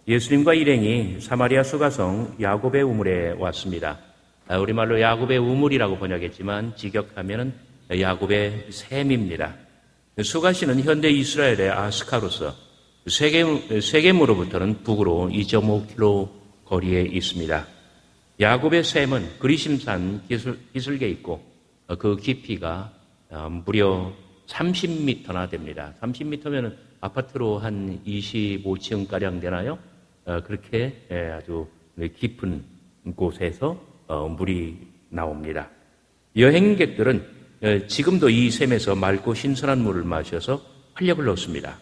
예수님과 일행이 사마리아 수가성 야곱의 우물에 왔습니다. 우리말로 야곱의 우물이라고 번역했지만 직역하면 야곱의 샘입니다. 수가시는 현대 이스라엘의 아스카로서 세겜으로부터는 북으로 2.5km 거리에 있습니다. 야곱의 샘은 그리심산 기슭에 있고 그 깊이가 무려 30m나 됩니다. 30m면 아파트로 한 25층가량 되나요? 그렇게 아주 깊은 곳에서 물이 나옵니다. 여행객들은 지금도 이 샘에서 맑고 신선한 물을 마셔서 활력을 얻습니다.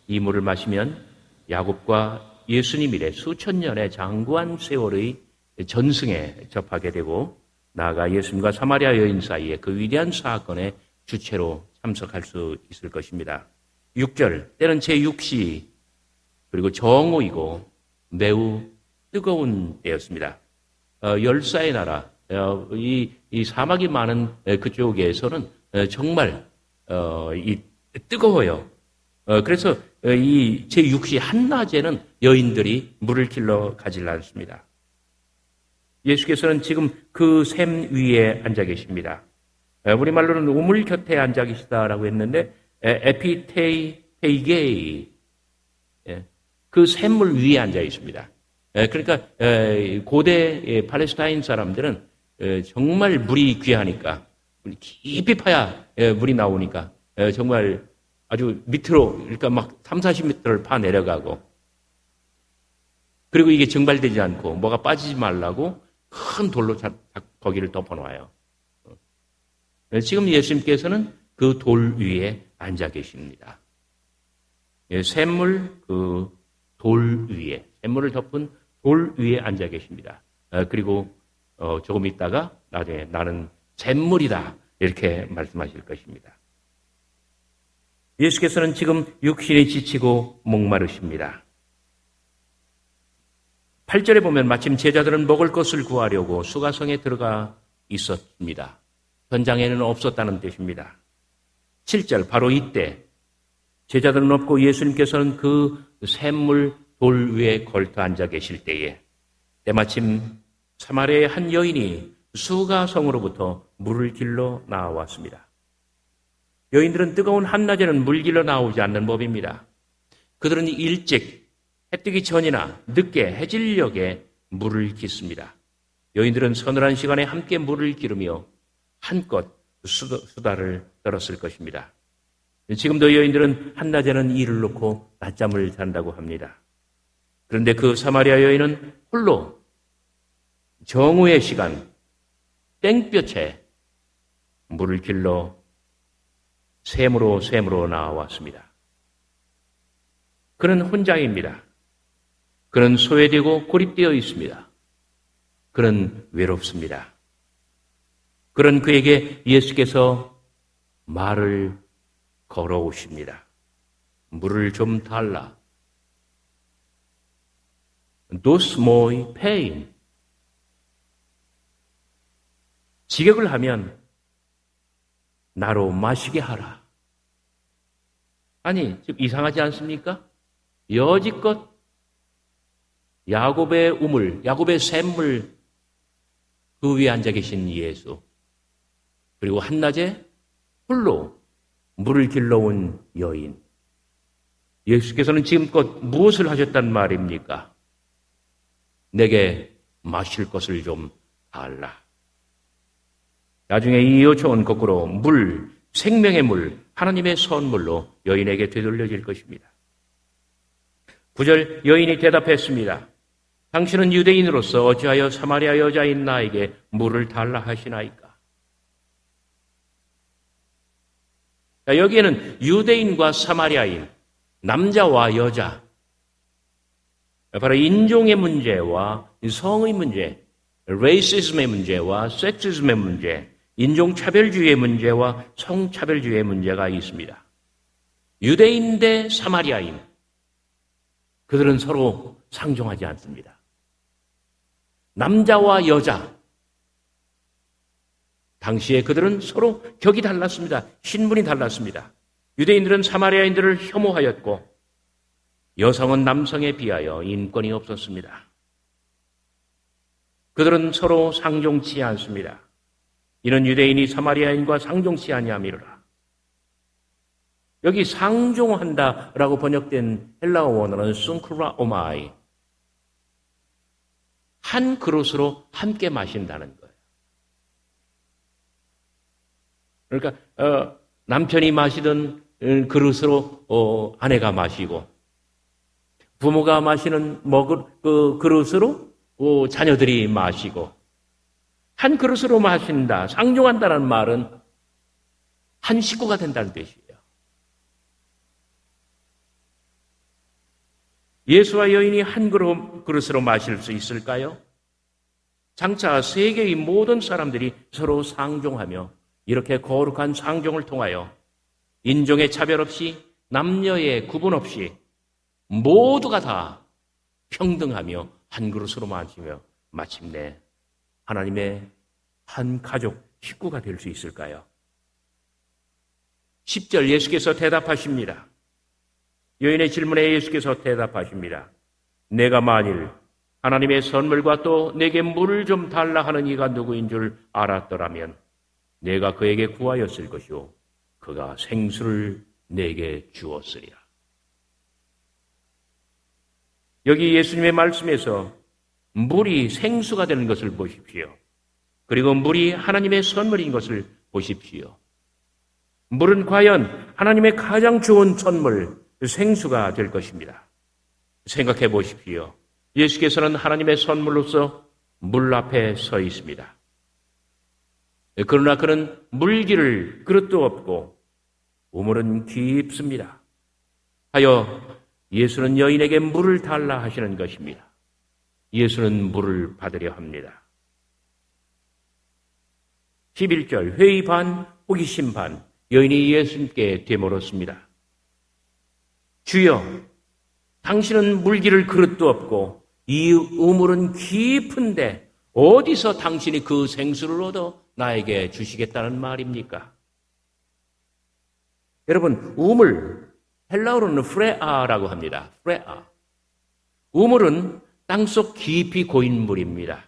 이 물을 마시면 야곱과 예수님 이래 수천 년의 장구한 세월의 전승에 접하게 되고 나아가 예수님과 사마리아 여인 사이에 그 위대한 사건의 주체로 참석할 수 있을 것입니다. 6절, 때는 제6시 그리고 정오이고 매우 뜨거운 때였습니다. 열사의 나라, 이 사막이 많은 그쪽에서는 정말 뜨거워요. 그래서 이 제6시 한낮에는 여인들이 물을 길러 가지를 않습니다. 예수께서는 지금 그 샘 위에 앉아 계십니다. 우리말로는 우물 곁에 앉아 계시다라고 했는데 에피테이게이, 그 샘물 위에 앉아 있습니다. 그러니까 고대 팔레스타인 사람들은 정말 물이 귀하니까 깊이 파야 물이 나오니까 정말 아주 밑으로 그러니까 막 3, 40m를 파 내려가고 그리고 이게 증발되지 않고 뭐가 빠지지 말라고 큰 돌로 거기를 덮어놔요. 지금 예수님께서는 그 돌 위에 앉아 계십니다. 샘물 그 돌 위에, 샘물을 덮은 돌 위에 앉아 계십니다. 그리고 조금 있다가 나중에 나는 샘물이다 이렇게 말씀하실 것입니다. 예수께서는 지금 육신이 지치고 목마르십니다. 8절에 보면 마침 제자들은 먹을 것을 구하려고 수가성에 들어가 있었습니다. 현장에는 없었다는 뜻입니다. 7절, 바로 이때 제자들은 없고 예수님께서는 그 샘물 돌 위에 걸터 앉아 계실 때에 때마침 사마리아의 한 여인이 수가성으로부터 물을 길러 나왔습니다. 여인들은 뜨거운 한낮에는 물 길러 나오지 않는 법입니다. 그들은 일찍 해 뜨기 전이나 늦게 해질녘에 물을 깃습니다. 여인들은 서늘한 시간에 함께 물을 기르며 한껏 수다를 떨었을 것입니다. 지금도 여인들은 한낮에는 일을 놓고 낮잠을 잔다고 합니다. 그런데 그 사마리아 여인은 홀로 정오의 시간 땡볕에 물을 길러 샘으로 나왔습니다. 그는 혼자입니다. 그는 소외되고 고립되어 있습니다. 그는 외롭습니다. 그런 그에게 예수께서 말을 걸어오십니다. 물을 좀 달라. Dos moi pain. 직역을 하면 나로 마시게 하라. 아니, 좀 이상하지 않습니까? 여지껏 야곱의 우물, 야곱의 샘물 그 위에 앉아 계신 예수. 그리고 한낮에 홀로 물을 길러온 여인. 예수께서는 지금껏 무엇을 하셨단 말입니까? 내게 마실 것을 좀 달라. 나중에 이 요청은 거꾸로 물, 생명의 물, 하나님의 선물로 여인에게 되돌려질 것입니다. 9절 여인이 대답했습니다. 당신은 유대인으로서 어찌하여 사마리아 여자인 나에게 물을 달라 하시나이까? 여기에는 유대인과 사마리아인, 남자와 여자, 바로 인종의 문제와 성의 문제, 레이시즘의 문제와 섹시즘의 문제, 인종차별주의의 문제와 성차별주의의 문제가 있습니다. 유대인 대 사마리아인, 그들은 서로 상종하지 않습니다. 남자와 여자, 당시에 그들은 서로 격이 달랐습니다. 신분이 달랐습니다. 유대인들은 사마리아인들을 혐오하였고 여성은 남성에 비하여 인권이 없었습니다. 그들은 서로 상종치 않습니다. 이는 유대인이 사마리아인과 상종치 아니함이로라. 여기 상종한다라고 번역된 헬라어 원어는 순크라 오마이, 한 그릇으로 함께 마신다는 거예요. 그러니까 남편이 마시던 그릇으로 아내가 마시고, 부모가 마시는 먹을 그 그릇으로 자녀들이 마시고, 한 그릇으로 마신다, 상종한다는 말은 한 식구가 된다는 뜻이에요. 예수와 여인이 한 그릇으로 마실 수 있을까요? 장차 세계의 모든 사람들이 서로 상종하며 이렇게 거룩한 상종을 통하여 인종의 차별 없이 남녀의 구분 없이 모두가 다 평등하며 한 그릇으로 마시며 마침내 하나님의 한 가족 식구가 될 수 있을까요? 10절 예수께서 대답하십니다. 여인의 질문에 예수께서 대답하십니다. 내가 만일 하나님의 선물과 또 내게 물을 좀 달라 하는 이가 누구인 줄 알았더라면 내가 그에게 구하였을 것이요 그가 생수를 내게 주었으리라. 여기 예수님의 말씀에서 물이 생수가 되는 것을 보십시오. 그리고 물이 하나님의 선물인 것을 보십시오. 물은 과연 하나님의 가장 좋은 선물, 생수가 될 것입니다. 생각해 보십시오. 예수께서는 하나님의 선물로서 물 앞에 서 있습니다. 그러나 그는 물기를 그릇도 없고 우물은 깊습니다. 하여 예수는 여인에게 물을 달라 하시는 것입니다. 예수는 물을 받으려 합니다. 11절 회의 반 호기심 반 여인이 예수님께 되물었습니다. 주여, 당신은 물기를 그릇도 없고 이 우물은 깊은데 어디서 당신이 그 생수를 얻어 나에게 주시겠다는 말입니까? 여러분, 우물, 헬라어로는 프레아라고 합니다. 프레아. 우물은 땅속 깊이 고인 물입니다.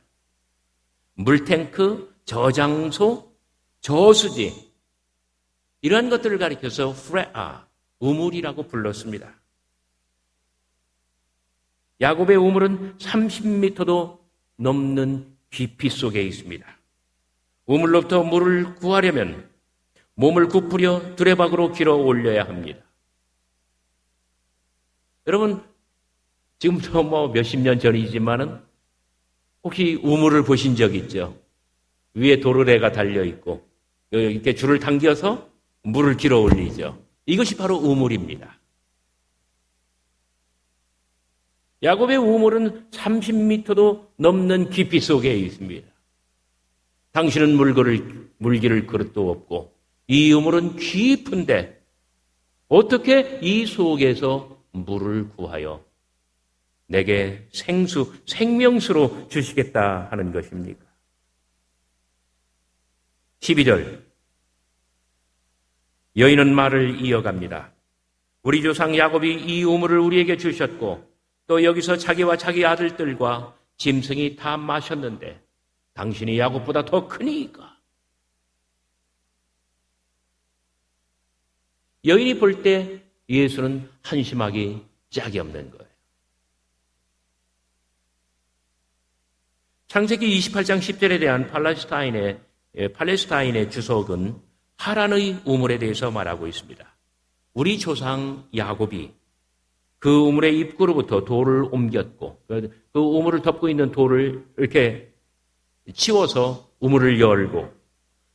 물탱크, 저장소, 저수지, 이러한 것들을 가리켜서 프레아, 우물이라고 불렀습니다. 야곱의 우물은 30m도 넘는 깊이 속에 있습니다. 우물로부터 물을 구하려면 몸을 굽으려 두레박으로 길어 올려야 합니다. 여러분, 지금부터 몇십 년 전이지만은 혹시 우물을 보신 적 있죠? 위에 도르래가 달려있고 이렇게 줄을 당겨서 물을 길어 올리죠. 이것이 바로 우물입니다. 야곱의 우물은 30m도 넘는 깊이 속에 있습니다. 당신은 물기를 그릇도 없고 이 우물은 깊은데 어떻게 이 속에서 물을 구하여 내게 생수, 생명수로 주시겠다 하는 것입니까? 12절 여인은 말을 이어갑니다. 우리 조상 야곱이 이 우물을 우리에게 주셨고 또 여기서 자기와 자기 아들들과 짐승이 다 마셨는데 당신이 야곱보다 더 크니까. 여인이 볼 때 예수는 한심하기 짝이 없는 거예요. 창세기 28장 10절에 대한 팔레스타인의 주석은 하란의 우물에 대해서 말하고 있습니다. 우리 조상 야곱이 그 우물의 입구로부터 돌을 옮겼고 그 우물을 덮고 있는 돌을 이렇게 치워서 우물을 열고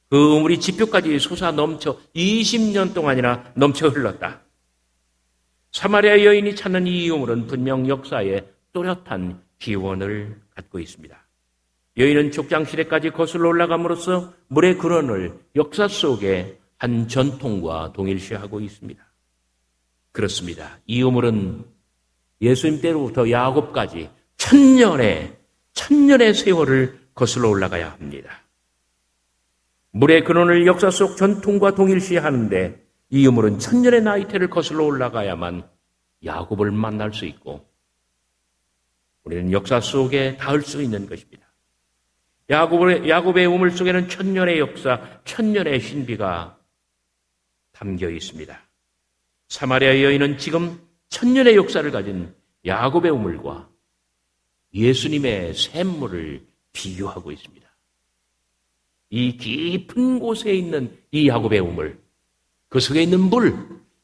그 우물이 지표까지 솟아 넘쳐 20년 동안이나 넘쳐 흘렀다. 사마리아 여인이 찾는 이 우물은 분명 역사에 또렷한 기원을 갖고 있습니다. 여인은 족장시대까지 거슬러 올라감으로써 물의 근원을 역사 속에 한 전통과 동일시하고 있습니다. 그렇습니다. 이 우물은 예수님 때로부터 야곱까지 천년의 세월을 거슬러 올라가야 합니다. 물의 근원을 역사 속 전통과 동일시하는데 이 우물은 천년의 나이테를 거슬러 올라가야만 야곱을 만날 수 있고 우리는 역사 속에 닿을 수 있는 것입니다. 야곱의 우물 속에는 천년의 역사, 천년의 신비가 담겨 있습니다. 사마리아 여인은 지금 천년의 역사를 가진 야곱의 우물과 예수님의 샘물을 비교하고 있습니다. 이 깊은 곳에 있는 이 야곱의 우물, 그 속에 있는 물,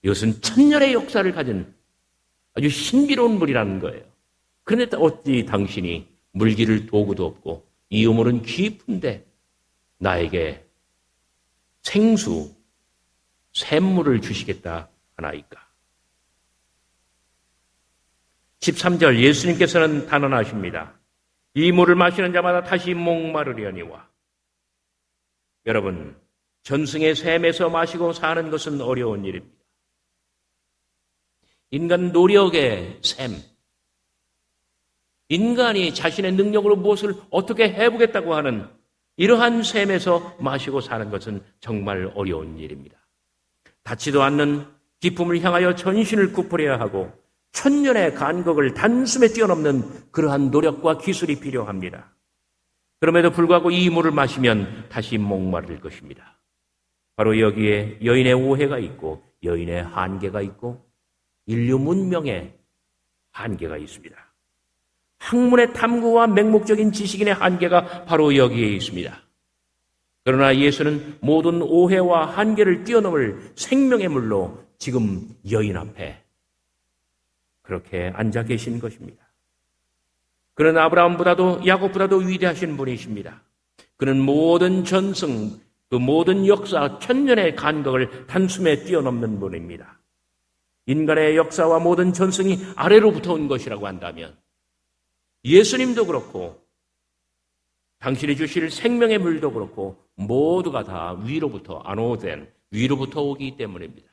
이것은 천년의 역사를 가진 아주 신비로운 물이라는 거예요. 그런데 어찌 당신이 물기를 도구도 없고 이 우물은 깊은데 나에게 생수, 샘물을 주시겠다 하나이까. 13절 예수님께서는 단언하십니다. 이 물을 마시는 자마다 다시 목마르려니와. 여러분, 전승의 샘에서 마시고 사는 것은 어려운 일입니다. 인간 노력의 샘, 인간이 자신의 능력으로 무엇을 어떻게 해보겠다고 하는 이러한 샘에서 마시고 사는 것은 정말 어려운 일입니다. 닿지도 않는 기쁨을 향하여 전신을 굽으려야 하고 천년의 간극을 단숨에 뛰어넘는 그러한 노력과 기술이 필요합니다. 그럼에도 불구하고 이 물을 마시면 다시 목마를 것입니다. 바로 여기에 여인의 오해가 있고 여인의 한계가 있고 인류 문명의 한계가 있습니다. 학문의 탐구와 맹목적인 지식인의 한계가 바로 여기에 있습니다. 그러나 예수는 모든 오해와 한계를 뛰어넘을 생명의 물로 지금 여인 앞에 그렇게 앉아 계신 것입니다. 그는 아브라함보다도 야곱보다도 위대하신 분이십니다. 그는 모든 전승, 그 모든 역사, 천년의 간격을 단숨에 뛰어넘는 분입니다. 인간의 역사와 모든 전승이 아래로부터 온 것이라고 한다면 예수님도 그렇고 당신이 주실 생명의 물도 그렇고 모두가 다 위로부터 안오된 위로부터 오기 때문입니다.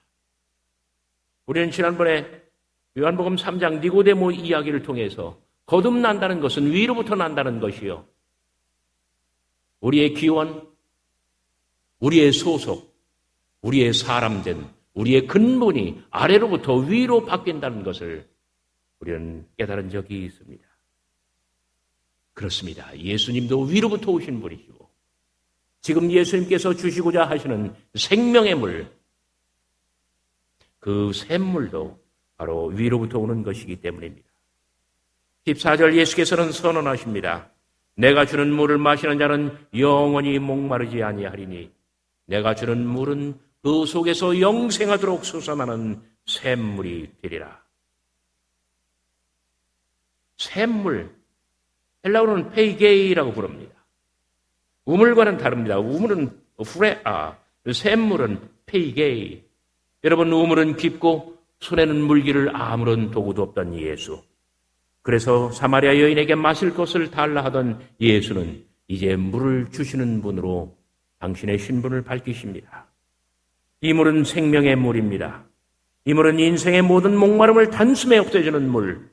우리는 지난번에 요한복음 3장 니고데모 이야기를 통해서 거듭난다는 것은 위로부터 난다는 것이요. 우리의 기원, 우리의 소속, 우리의 사람된, 우리의 근본이 아래로부터 위로 바뀐다는 것을 우리는 깨달은 적이 있습니다. 그렇습니다. 예수님도 위로부터 오신 분이시고 지금 예수님께서 주시고자 하시는 생명의 물, 그 샘물도 바로 위로부터 오는 것이기 때문입니다. 14절 예수께서는 선언하십니다. 내가 주는 물을 마시는 자는 영원히 목마르지 아니하리니 내가 주는 물은 그 속에서 영생하도록 솟아나는 샘물이 되리라. 샘물, 헬라어로는 페이게이라고 부릅니다. 우물과는 다릅니다. 우물은 프레아, 샘물은 페이게이. 여러분, 우물은 깊고 손에는 물기를 아무런 도구도 없던 예수. 그래서 사마리아 여인에게 마실 것을 달라 하던 예수는 이제 물을 주시는 분으로 당신의 신분을 밝히십니다. 이 물은 생명의 물입니다. 이 물은 인생의 모든 목마름을 단숨에 없애주는 물,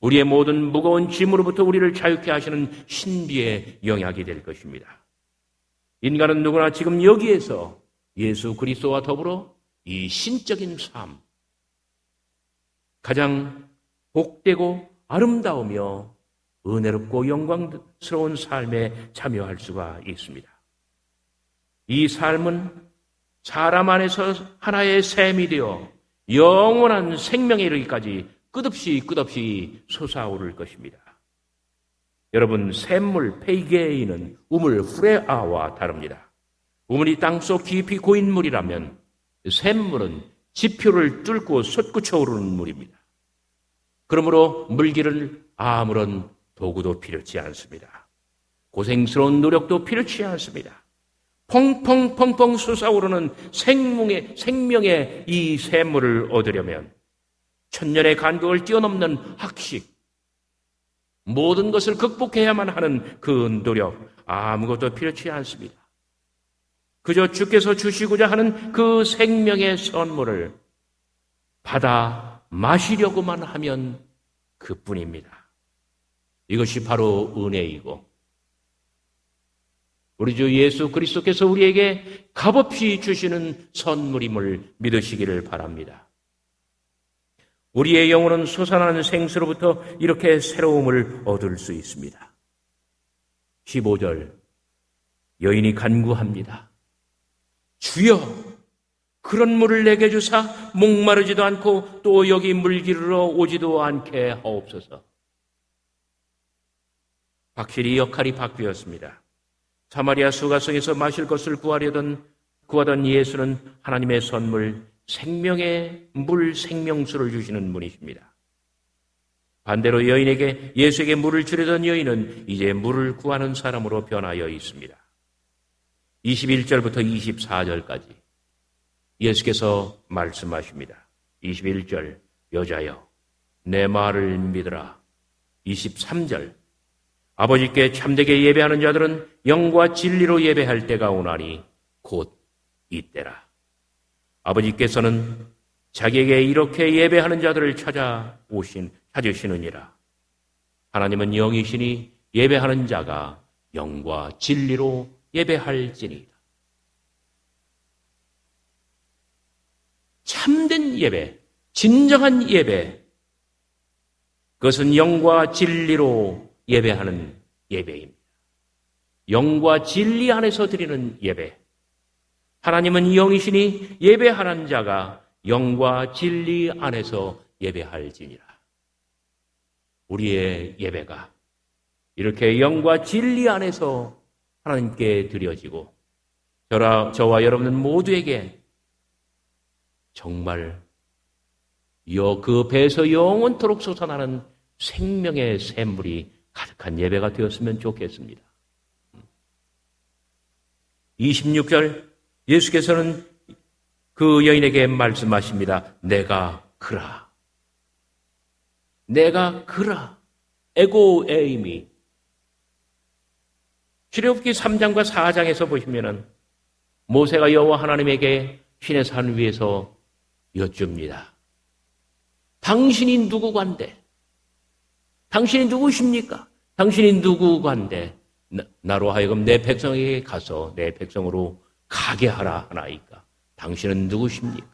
우리의 모든 무거운 짐으로부터 우리를 자유케 하시는 신비의 영약이 될 것입니다. 인간은 누구나 지금 여기에서 예수 그리스도와 더불어 이 신적인 삶, 가장 복되고 아름다우며 은혜롭고 영광스러운 삶에 참여할 수가 있습니다. 이 삶은 사람 안에서 하나의 샘이 되어 영원한 생명에 이르기까지 끝없이 솟아오를 것입니다. 여러분, 샘물 페이게이는 우물 후레아와 다릅니다. 우물이 땅속 깊이 고인 물이라면 샘물은 지표를 뚫고 솟구쳐 오르는 물입니다. 그러므로 물기를 아무런 도구도 필요치 않습니다. 고생스러운 노력도 필요치 않습니다. 펑펑펑펑 솟아오르는 생명의 이 샘물을 얻으려면 천년의 간격을 뛰어넘는 학식, 모든 것을 극복해야만 하는 그 노력, 아무것도 필요치 않습니다. 그저 주께서 주시고자 하는 그 생명의 선물을 받아 마시려고만 하면 그뿐입니다. 이것이 바로 은혜이고 우리 주 예수 그리스도께서 우리에게 값없이 주시는 선물임을 믿으시기를 바랍니다. 우리의 영혼은 솟아나는 생수로부터 이렇게 새로움을 얻을 수 있습니다. 15절 여인이 간구합니다. 주여 그런 물을 내게 주사 목마르지도 않고 또 여기 물 기르러 오지도 않게 하옵소서. 확실히 역할이 바뀌었습니다. 사마리아 수가성에서 마실 것을 구하던 예수는 하나님의 선물 생명의 물 생명수를 주시는 분이십니다. 반대로 예수에게 물을 주려던 여인은 이제 물을 구하는 사람으로 변하여 있습니다. 21절부터 24절까지 예수께서 말씀하십니다. 21절 여자여 내 말을 믿으라. 23절 아버지께 참되게 예배하는 자들은 영과 진리로 예배할 때가 오나니 곧 이때라. 아버지께서는 자기에게 이렇게 예배하는 자들을 찾으시느니라. 하나님은 영이시니 예배하는 자가 영과 진리로 예배할지니이다. 참된 예배, 진정한 예배, 그것은 영과 진리로 예배하는 예배입니다. 영과 진리 안에서 드리는 예배. 하나님은 영이시니 예배하는 자가 영과 진리 안에서 예배할지니라. 우리의 예배가 이렇게 영과 진리 안에서 하나님께 드려지고 저와 여러분 모두에게 정말 그 배에서 영원토록 솟아나는 생명의 샘물이 가득한 예배가 되었으면 좋겠습니다. 26절 예수께서는 그 여인에게 말씀하십니다. 내가 그라. 내가 그라. 에고 에이미. 출애굽기 3장과 4장에서 보시면은 모세가 여호와 하나님에게 시내 산 위에서 여쭙니다. 당신이 누구관데? 당신이 누구십니까? 당신이 누구관데? 나로 하여금 내 백성에게 가서 내 백성으로 가게 하라 하나이까? 당신은 누구십니까?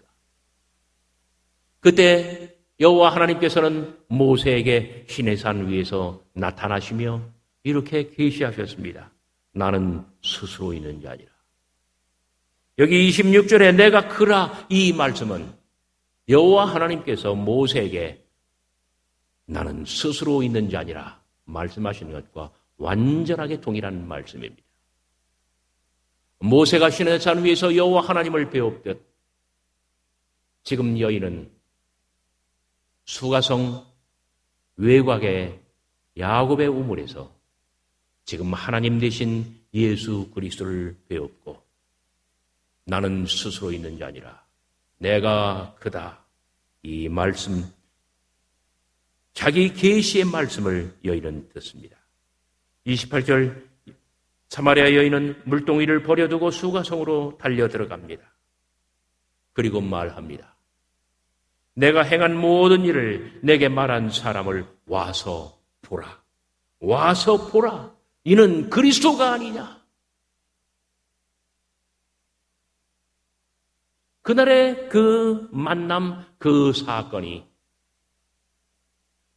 그때 여호와 하나님께서는 모세에게 시내산 위에서 나타나시며 이렇게 계시하셨습니다. 나는 스스로 있는 자니라. 여기 26절에 내가 그라 이 말씀은 여호와 하나님께서 모세에게 나는 스스로 있는 자니라 말씀하시는 것과 완전하게 동일한 말씀입니다. 모세가 시내산 위에서 여호와 하나님을 배웠듯 지금 여인은 수가성 외곽의 야곱의 우물에서 지금 하나님 되신 예수 그리스도를 배웠고 나는 스스로 있는 자니라. 내가 그다. 이 말씀, 자기 계시의 말씀을 여인은 듣습니다. 28절 사마리아 여인은 물동이를 버려두고 수가성으로 달려 들어갑니다. 그리고 말합니다. 내가 행한 모든 일을 내게 말한 사람을 와서 보라. 와서 보라. 이는 그리스도가 아니냐. 그날의 그 만남, 그 사건이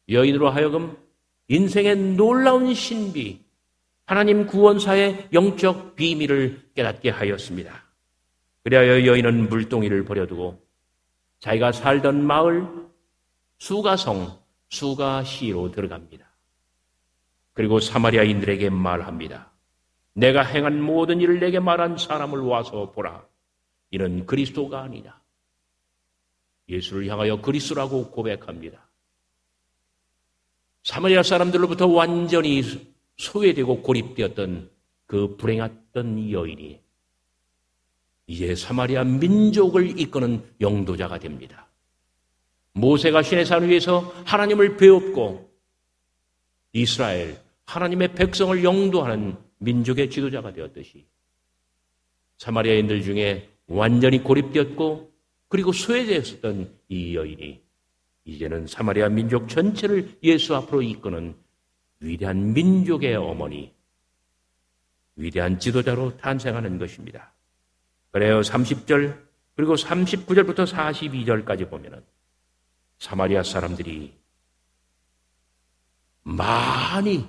여인으로 하여금 인생의 놀라운 신비, 하나님 구원사의 영적 비밀을 깨닫게 하였습니다. 그리하여 여인은 물동이를 버려두고 자기가 살던 마을 수가성, 수가시로 들어갑니다. 그리고 사마리아인들에게 말합니다. 내가 행한 모든 일을 내게 말한 사람을 와서 보라. 이는 그리스도가 아니냐. 예수를 향하여 그리스도라고 고백합니다. 사마리아 사람들로부터 완전히 소외되고 고립되었던 그 불행했던 여인이 이제 사마리아 민족을 이끄는 영도자가 됩니다. 모세가 시내산 위에서 하나님을 배웠고 이스라엘, 하나님의 백성을 영도하는 민족의 지도자가 되었듯이 사마리아인들 중에 완전히 고립되었고 그리고 소외되었던 이 여인이 이제는 사마리아 민족 전체를 예수 앞으로 이끄는 위대한 민족의 어머니, 위대한 지도자로 탄생하는 것입니다. 그래요. 30절 그리고 39절부터 42절까지 보면은 사마리아 사람들이 많이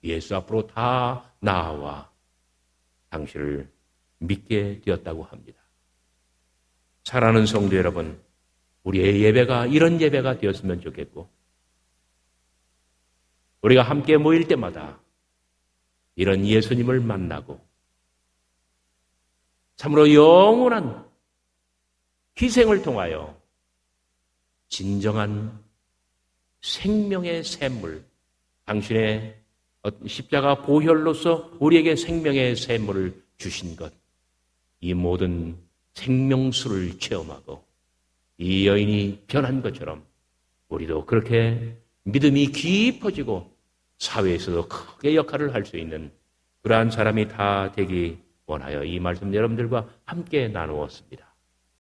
예수 앞으로 다 나와 당신을 믿게 되었다고 합니다. 사랑하는 성도 여러분, 우리의 예배가 이런 예배가 되었으면 좋겠고, 우리가 함께 모일 때마다 이런 예수님을 만나고 참으로 영원한 희생을 통하여 진정한 생명의 샘물, 당신의 십자가 보혈로서 우리에게 생명의 샘물을 주신 것, 이 모든 생명수를 체험하고 이 여인이 변한 것처럼 우리도 그렇게 믿음이 깊어지고 사회에서도 크게 역할을 할 수 있는 그러한 사람이 다 되기 원하여 이 말씀 여러분들과 함께 나누었습니다.